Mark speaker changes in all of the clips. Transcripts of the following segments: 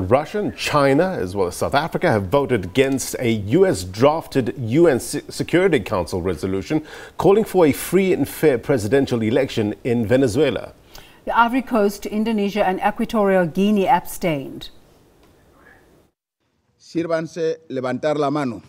Speaker 1: Russia and China, as well as South Africa, have voted against a US-drafted UN Security Council resolution calling for a free and fair presidential election in Venezuela.
Speaker 2: The Ivory Coast, Indonesia and Equatorial Guinea abstained.
Speaker 3: Sírvanse levantar la mano.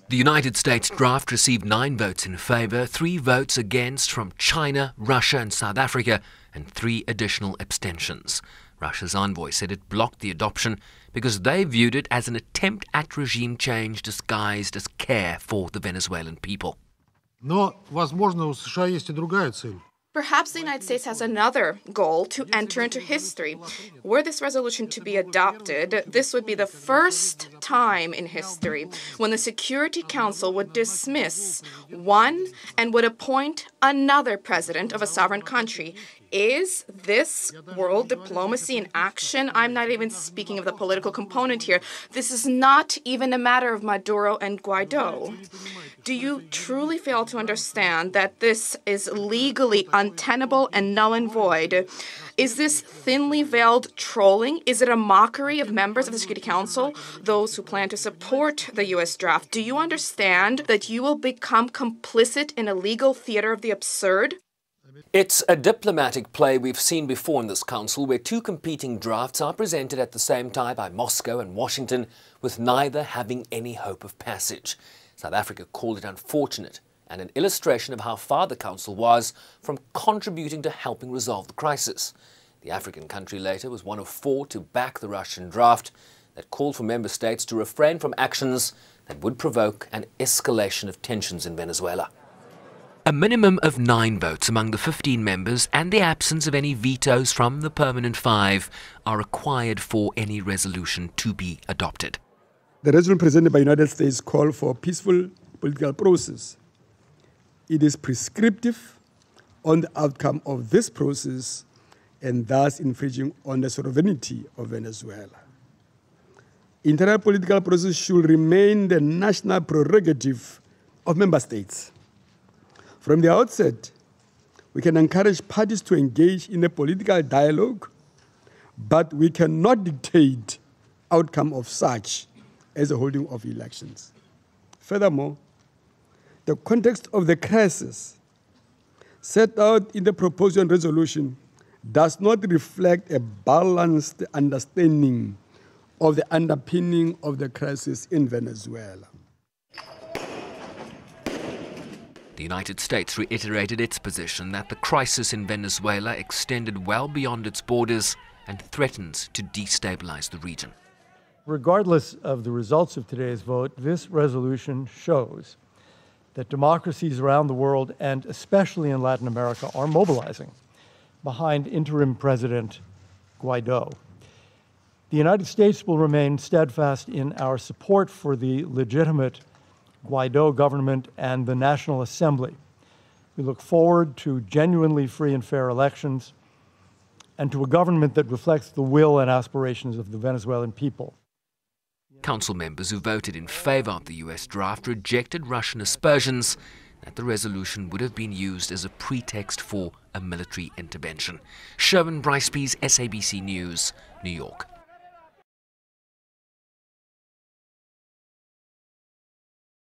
Speaker 4: The United States draft received 9 votes in favour, 3 votes against from China, Russia and South Africa, and 3 additional abstentions. Russia's envoy said it blocked the adoption because they viewed it as an attempt at regime change disguised as care for the Venezuelan people.
Speaker 5: Но, возможно, у США есть и другая цель.
Speaker 6: Perhaps the United States has another goal to enter into history. Were this resolution to be adopted, this would be the first time in history when the Security Council would dismiss one and would appoint another president of a sovereign country. Is this world diplomacy in action? I'm not even speaking of the political component here. This is not even a matter of Maduro and Guaido. Do you truly fail to understand that this is legally untenable and null and void? Is this thinly veiled trolling? Is it a mockery of members of the Security Council, those who plan to support the U.S. draft? Do you understand that you will become complicit in a legal theater of the absurd?
Speaker 4: It's a diplomatic play we've seen before in this council, where 2 competing drafts are presented at the same time by Moscow and Washington, with neither having any hope of passage. South Africa called it unfortunate and an illustration of how far the council was from contributing to helping resolve the crisis. The African country later was one of 4 to back the Russian draft that called for member states to refrain from actions that would provoke an escalation of tensions in Venezuela. A minimum of 9 votes among the 15 members and the absence of any vetoes from the permanent 5 are required for any resolution to be adopted.
Speaker 7: The resolution presented by the United States called for a peaceful political process. It is prescriptive on the outcome of this process and thus infringing on the sovereignty of Venezuela. Internal political process should remain the national prerogative of member states. From the outset, we can encourage parties to engage in a political dialogue, but we cannot dictate outcome of such as the holding of elections. Furthermore, the context of the crisis set out in the proposed resolution does not reflect a balanced understanding of the underpinning of the crisis in Venezuela.
Speaker 4: The United States reiterated its position that the crisis in Venezuela extended well beyond its borders and threatens to destabilize the region.
Speaker 8: Regardless of the results of today's vote, this resolution shows that democracies around the world, and especially in Latin America, are mobilizing behind interim President Guaido. The United States will remain steadfast in our support for the legitimate Guaido government and the National Assembly. We look forward to genuinely free and fair elections and to a government that reflects the will and aspirations of the Venezuelan people.
Speaker 4: Council members who voted in favour of the US draft rejected Russian aspersions that the resolution would have been used as a pretext for a military intervention. Sherwin Brycepease, SABC News, New York.